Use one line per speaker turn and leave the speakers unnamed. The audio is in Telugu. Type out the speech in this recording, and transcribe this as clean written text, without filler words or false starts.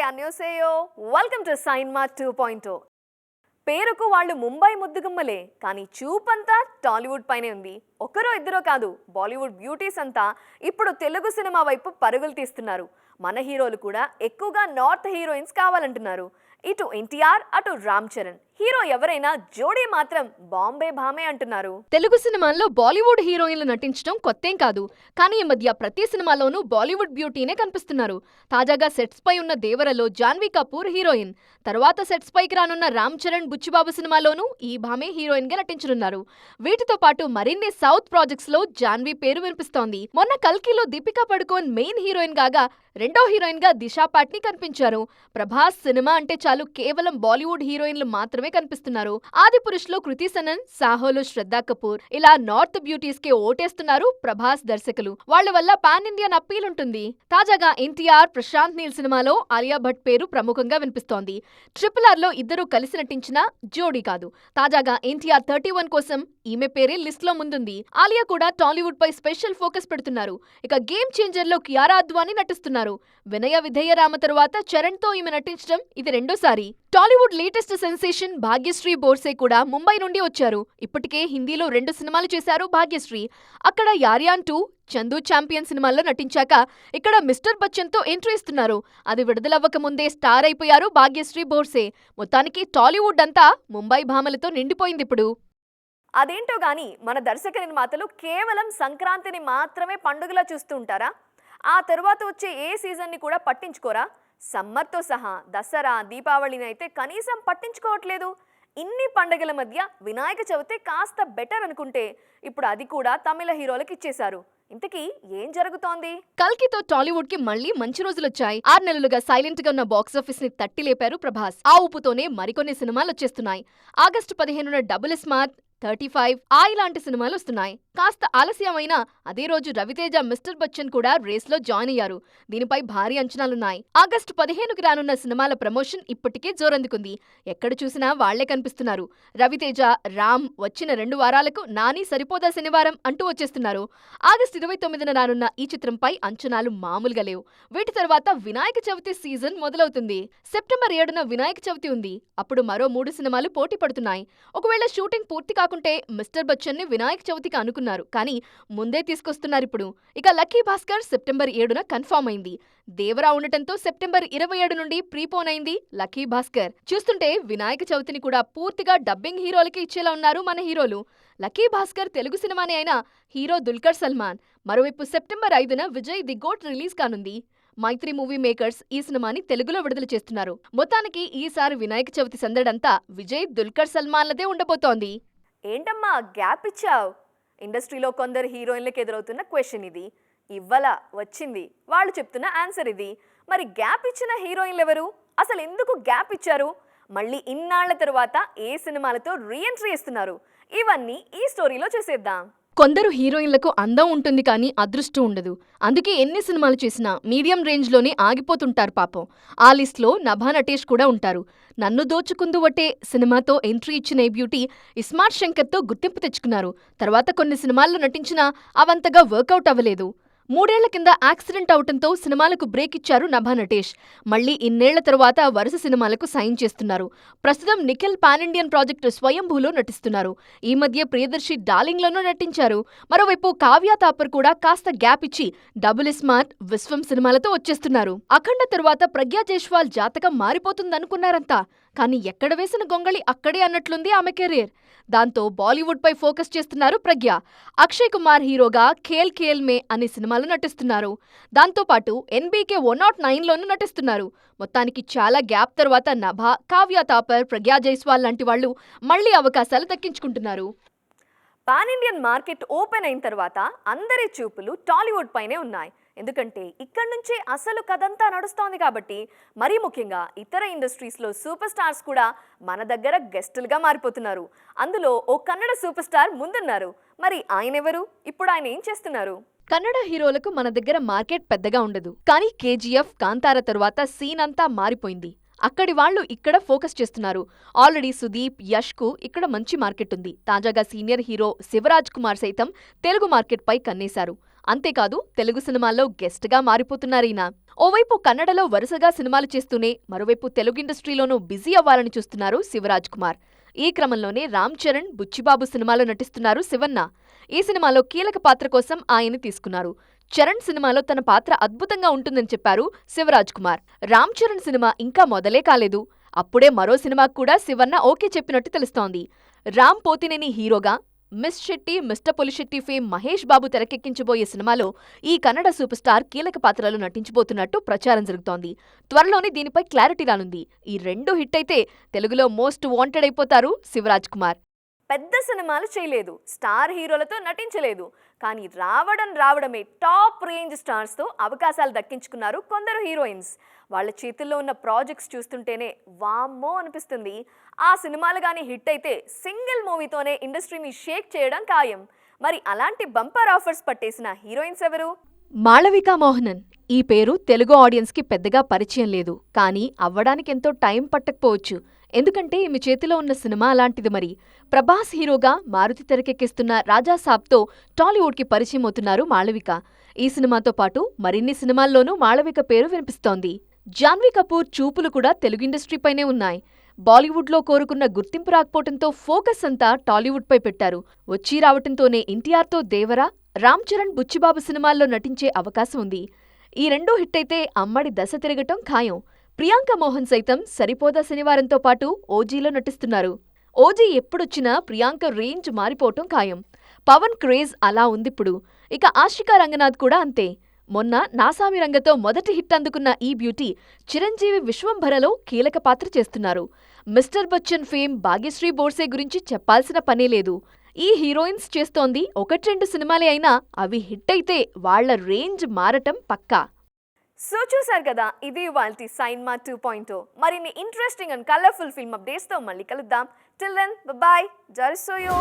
అన్యోసేయో వెల్కమ్ టు సైన్మా 2.0. పేరుకు వాళ్ళు ముంబై ముద్దుగుమ్మలే, కానీ చూపంతా టాలీవుడ్ పైనే ఉంది. ఒకరో ఇద్దరో కాదు, బాలీవుడ్ బ్యూటీస్ అంతా ఇప్పుడు తెలుగు సినిమా వైపు పరుగులు తీస్తున్నారు. మన హీరోలు కూడా ఎక్కువగా నార్త్ హీరోయిన్స్ కావాలంటున్నారు. ఇటు ఎన్టీఆర్, అటు రామ్ చరణ్. హీరో ఎవరైనా జోడీ మాత్రం బాంబే భామే అంటున్నారు.
తెలుగు సినిమాల్లో బాలీవుడ్ హీరోయిన్లు నటించడం కొత్తేం కాదు. కానీ ఈ మధ్య ప్రతి సినిమాలోనూ బాలీవుడ్ బ్యూటీనే కనిపిస్తున్నారు. తాజాగా సెట్స్ పై ఉన్న దేవరలో జాన్వీ కపూర్ హీరోయిన్. తర్వాత సెట్స్ పైకి రానున్న రామ్ చరణ్ బుచ్చిబాబు సినిమాలోనూ ఈ భామే హీరోయిన్ గా నటించనున్నారు. వీటితో పాటు మరిన్ని సౌత్ ప్రాజెక్ట్స్ లో జాన్వీ పేరు వినిపిస్తోంది. మొన్న కల్కిలో దీపికా పడుకోన్ మెయిన్ హీరోయిన్ కాగా రెండో హీరోయిన్ గా దిశా పాట్నీ కనిపించారు. ప్రభాస్ సినిమా అంటే చాలు కేవలం బాలీవుడ్ హీరోయిన్లు మాత్రమే కనిపిస్తున్నారు. ఆదిపురుష్ లో కృతి సనన్, సాహోలో శ్రద్ధా కపూర్, ఇలా నార్త్ బ్యూటీస్ కే ఓటేస్తున్నారు ప్రభాస్ దర్శకులు. వాళ్ళ వల్ల పాన్ ఇండియన్ అప్పీల్ ఉంటుంది. తాజాగా ఎన్టీఆర్, ప్రశాంత్ నీల్ సినిమాలో ఆలియా భట్ పేరు ప్రముఖంగా వినిపిస్తోంది. RRR లో ఇద్దరు కలిసి నటించిన జోడీ కాదు. తాజాగా ఎన్టీఆర్ 31 కోసం ఈమె పేరే లిస్ట్ లో ముందుంది. ఆలియా కూడా టాలీవుడ్ పై స్పెషల్ ఫోకస్ పెడుతున్నారు. ఇక గేమ్ చేంజర్ లో కియారా అద్వానీ నటిస్తున్నారు. వినయ విధేయ రామ తరువాత చరణ్ తో ఈమె నటించడం ఇది రెండోసారి. టాలీవుడ్ లేటెస్ట్ సెన్సేషన్ భాగ్యశ్రీ బోర్సే కూడా ముంబై నుండి వచ్చారు. ఇప్పటికే హిందీలో 2 సినిమాలు చేశారు భాగ్యశ్రీ. అక్కడ యార్యాన్ 2, చందు ఛాంపియన్ సినిమాల్లో నటించాక ఇక్కడ మిస్టర్ బచ్చన్ తో ఎంట్రీ ఇస్తున్నారు. అది విడుదలవ్వక ముందే స్టార్ అయిపోయారు భాగ్యశ్రీ బోర్సే. మొత్తానికి టాలీవుడ్ అంతా ముంబై భామలతో నిండిపోయిందిప్పుడు.
అదేంటో గాని మన దర్శక నిర్మాతలు కేవలం సంక్రాంతిని మాత్రమే పండుగలా చూస్తూ ఉంటారా? ఆ తరువాత వచ్చే ఏ సీజన్ని కూడా పట్టించుకోరా? సమ్మర్తో సహా దసరా, దీపావళిని అయితే కనీసం పట్టించుకోవట్లేదు. ఇన్ని పండుగల మధ్య వినాయక చవితి కాస్త బెటర్ అనుకుంటే ఇప్పుడు అది కూడా తమిళ హీరోలకు ఇచ్చేశారు. ఇంతకీ ఏం జరుగుతోంది?
కల్కితో టాలీవుడ్ కి మళ్లీ మంచి రోజులొచ్చాయి. 6 నెలలుగా సైలెంట్ గా ఉన్న బాక్సాఫీస్ ని తట్టి లేపారు ప్రభాస్. ఆ ఊపుతోనే మరికొన్ని సినిమాలు వచ్చేస్తున్నాయి. ఆగస్టు 15న డబుల్ స్మార్ట్, 35, ఇలాంటి సినిమాలు వస్తున్నాయి. కాస్త ఆలస్యమైనా అదే రోజు రవితేజ మిస్టర్ బచ్చన్ కూడా రేస్ లో జాయిన్ అయ్యారు. దీనిపై భారీ అంచనాలున్నాయి. ఆగస్టు 15కి రానున్న సినిమాల ప్రమోషన్ ఇప్పటికే జోరందుకుంది. ఎక్కడ చూసినా వాళ్లే కనిపిస్తున్నారు. రవితేజ, రామ్ వచ్చిన 2 వారాలకు నాని సరిపోదా శనివారం అంటూ వచ్చేస్తున్నారు. ఆగస్టు 29న రానున్న ఈ చిత్రంపై అంచనాలు మామూలుగా లేవు. వీటి తర్వాత వినాయక చవితి సీజన్ మొదలవుతుంది. సెప్టెంబర్ 7న వినాయక చవితి ఉంది. అప్పుడు మరో 3 సినిమాలు పోటీ పడుతున్నాయి. ఒకవేళ షూటింగ్ పూర్తి కాకుంటే మిస్టర్ బచ్చన్ ని వినాయక చవితికి అనుకున్నారు. కానీ ముందే తీసుకొస్తున్నారు ఇప్పుడు. ఇక లక్కీ భాస్కర్ సెప్టెంబర్ 7న కన్ఫర్మ్ అయింది. దేవరా ఉండటంతో సెప్టెంబర్ 27 నుండి ప్రీపోన్ అయింది లక్కీ భాస్కర్. చూస్తుంటే వినాయక చవితిని కూడా పూర్తిగా డబ్బింగ్ హీరోలకి ఇచ్చేలా ఉన్నారు మన హీరోలు. లక్కీ భాస్కర్ తెలుగు సినిమానే అయినా హీరో దుల్కర్ సల్మాన్. మరోవైపు సెప్టెంబర్ 5న విజయ్ ది గోట్ రిలీజ్ కానుంది. మైత్రి మూవీ మేకర్స్ ఈ సినిమాని తెలుగులో విడుదల చేస్తున్నారు. మొత్తానికి ఈసారి వినాయక చవితి సందడంతా విజయ్, దుల్కర్ సల్మాన్లదే ఉండబోతోంది.
ఏంటమ్మా గ్యాప్ ఇచ్చావు? ఇండస్ట్రీలో కొందరు హీరోయిన్లకు ఎదురవుతున్న క్వశ్చన్ ఇది. ఇవ్వాల వచ్చింది, వాళ్ళు చెప్తున్న ఆన్సర్ ఇది. మరి గ్యాప్ ఇచ్చిన హీరోయిన్లు ఎవరు? అసలు ఎందుకు గ్యాప్ ఇచ్చారు? మళ్ళీ ఇన్నాళ్ల తరువాత ఏ సినిమాలతో రీఎంట్రీ ఇస్తున్నారు? ఇవన్నీ ఈ స్టోరీలో చూసేద్దాం.
కొందరు హీరోయిన్లకు అందం ఉంటుంది కానీ అదృష్టం ఉండదు. అందుకే ఎన్ని సినిమాలు చేసినా మీడియం రేంజ్లోనే ఆగిపోతుంటారు పాపం. ఆ లిస్ట్లో నభా నటేష్ కూడా ఉంటారు. నన్ను దోచుకుందువటే సినిమాతో ఎంట్రీ ఇచ్చిన ఈ బ్యూటీ ఇస్మార్ట్ శంకర్తో గుర్తింపు తెచ్చుకున్నారు. తర్వాత కొన్ని సినిమాల్లో నటించినా అవంతగా వర్కౌట్ అవ్వలేదు. 3 ఏళ్ల కింద యాక్సిడెంట్ అవటంతో సినిమాలకు బ్రేక్ ఇచ్చారు నభా నటేష్. మళ్లీ ఇన్నేళ్ల తరువాత వరుస సినిమాలకు సైన్ చేస్తున్నారు. ప్రస్తుతం నిఖిల్ పాన్ ఇండియన్ ప్రాజెక్టు స్వయంభూలో నటిస్తున్నారు. ఈ మధ్య ప్రియదర్శి డార్లింగ్లోనూ నటించారు. మరోవైపు కావ్య తాపర్ కూడా కాస్త గ్యాప్ ఇచ్చి డబుల్ స్మార్ట్, విశ్వం సినిమాలతో వచ్చేస్తున్నారు. అఖండ తరువాత ప్రగ్యా జైస్వాల్ జాతకం మారిపోతుందనుకున్నారంతా. కానీ ఎక్కడ వేసిన గొంగళి అక్కడే అన్నట్లుంది ఆమె కెరీర్. దాంతో బాలీవుడ్ పై ఫోకస్ చేస్తున్నారు ప్రగ్య. అక్షయ్ కుమార్ హీరోగా ఖేల్ ఖేల్ మే అనే సినిమాలో నటిస్తున్నారు. దాంతోపాటు NBK 109లోనూ నటిస్తున్నారు. మొత్తానికి చాలా గ్యాప్ తర్వాత నభా, కావ్య తాపర్, ప్రగ్యా జైస్వాల్ లాంటి వాళ్లు మళ్లీ అవకాశాలు దక్కించుకుంటున్నారు.
పాన్ ఇండియన్ మార్కెట్ ఓపెన్ అయిన తర్వాత అందరి చూపులు టాలీవుడ్ పైనే ఉన్నాయి. ఎందుకంటే ఇక్కడి నుంచే అసలు కథంతా నడుస్తోంది కాబట్టి. మరీ ముఖ్యంగా ఇతర ఇండస్ట్రీస్లో సూపర్ స్టార్స్ కూడా మన దగ్గర గెస్టులుగా మారిపోతున్నారు. అందులో ఓ కన్నడ సూపర్ స్టార్ ముందున్నారు. మరి ఆయన ఎవరు? ఇప్పుడు ఆయన ఏం చేస్తున్నారు?
కన్నడ హీరోలకు మన దగ్గర మార్కెట్ పెద్దగా ఉండదు. కానీ KGF, కాంతార తరువాత సీన్ అంతా మారిపోయింది. అక్కడి వాళ్లు ఇక్కడ ఫోకస్ చేస్తున్నారు. ఆల్రెడీ సుదీప్, యష్కు ఇక్కడ మంచి మార్కెట్ ఉంది. తాజాగా సీనియర్ హీరో శివరాజ్ కుమార్ సైతం తెలుగు మార్కెట్ పై కన్నేశారు. అంతేకాదు తెలుగు సినిమాల్లో గెస్ట్గా మారిపోతున్నారీయన. ఓవైపు కన్నడలో వరుసగా సినిమాలు చేస్తూనే మరోవైపు తెలుగు ఇండస్ట్రీలోనూ బిజీ అవ్వాలని చూస్తున్నారు శివరాజ్ కుమార్. ఈ క్రమంలోనే రామ్ చరణ్, బుచ్చిబాబు సినిమాలో నటిస్తున్నారు శివన్న. ఈ సినిమాలో కీలక పాత్ర కోసం ఆయన్ని తీసుకున్నారు. చరణ్ సినిమాలో తన పాత్ర అద్భుతంగా ఉంటుందని చెప్పారు శివరాజ్ కుమార్. రామ్ చరణ్ సినిమా ఇంకా మొదలే కాలేదు. అప్పుడే మరో సినిమాకు కూడా శివన్న ఓకే చెప్పినట్టు తెలుస్తోంది. రామ్ పోతినేని హీరోగా miss Shetty, mister Polishetty fame Mahesh Babu తెరకెక్కించబోయే సినిమాలో ఈ కన్నడ సూపర్ స్టార్ కీలక పాత్రలో నటించబోతున్నట్టు ప్రచారం జరుగుతోంది. త్వరలోనే దీనిపై క్లారిటీ రానుంది. ఈ రెండు హిట్ అయితే తెలుగులో మోస్ట్ వాంటెడ్ అయిపోతారు శివరాజ్ కుమార్.
పెద్ద సినిమాలు చేయలేదు, స్టార్ హీరోలతో నటించలేదు, కానీ రావడమే టాప్ రేంజ్ స్టార్స్తో అవకాశాలు దక్కించుకున్నారు కొందరు హీరోయిన్స్. వాళ్ళ చేతుల్లో ఉన్న ప్రాజెక్ట్స్ చూస్తుంటేనే వామ్మో అనిపిస్తుంది. ఆ సినిమాలు కానీ హిట్ అయితే సింగిల్ మూవీతోనే ఇండస్ట్రీని షేక్ చేయడం ఖాయం. మరి అలాంటి బంపర్ ఆఫర్స్ పట్టేసిన హీరోయిన్స్ ఎవరు?
మాళవికా మోహనన్. ఈ పేరు తెలుగు ఆడియన్స్కి పెద్దగా పరిచయం లేదు, కానీ అవ్వడానికెంతో టైం పట్టకపోవచ్చు. ఎందుకంటే ఈమె చేతిలో ఉన్న సినిమా అలాంటిది. మరి ప్రభాస్ హీరోగా మారుతి తెరకెక్కిస్తున్న రాజాసాబ్తో టాలీవుడ్కి పరిచయం అవుతున్నారు మాళవిక. ఈ సినిమాతో పాటు మరిన్ని సినిమాల్లోనూ మాళవిక పేరు వినిపిస్తోంది. జాన్వీ కపూర్ చూపులు కూడా తెలుగు ఇండస్ట్రీపైనే ఉన్నాయి. బాలీవుడ్లో కోరుకున్న గుర్తింపు రాకపోవడంతో ఫోకస్ అంతా టాలీవుడ్పై పెట్టారు. వచ్చి రావటంతోనే ఎన్టీఆర్తో దేవరా, రామ్ చరణ్, బుచ్చిబాబు సినిమాల్లో నటించే అవకాశం ఉంది. ఈ రెండూ హిట్ అయితే అమ్మడి దశ తిరగటం ఖాయం. ప్రియాంక మోహన్ సైతం సరిపోదా శనివారంతో పాటు ఓజీలో నటిస్తున్నారు. ఓజీ ఎప్పుడొచ్చినా ప్రియాంక రేంజ్ మారిపోవటం ఖాయం. పవన్ క్రేజ్ అలా ఉందిప్పుడు. ఇక ఆశికా రంగనాథ్ కూడా అంతే. మొన్న నాసామి రంగతో మొదటి హిట్ అందుకున్న ఈ బ్యూటీ చిరంజీవి విశ్వంభరలో కీలక పాత్ర చేస్తున్నారు. మిస్టర్ బచ్చన్ ఫేమ్ భాగ్యశ్రీ బోర్సే గురించి చెప్పాల్సిన పనే లేదు. ఈ హీరోయిన్స్ చేస్తోంది 1-2 సినిమాలే అయినా అవి హిట్ అయితే వాళ్ల రేంజ్ మారటం పక్కా.
సో చూసారు కదా, ఇది ఇవాల్టి సైన్మా 2.0. మరిన్ని ఇంట్రెస్టింగ్ అండ్ కలర్ఫుల్ ఫిల్మ్ అప్డేట్స్తో మళ్ళీ కలుద్దాం. టిల్ దెన్ బాయ్, జై సోయో.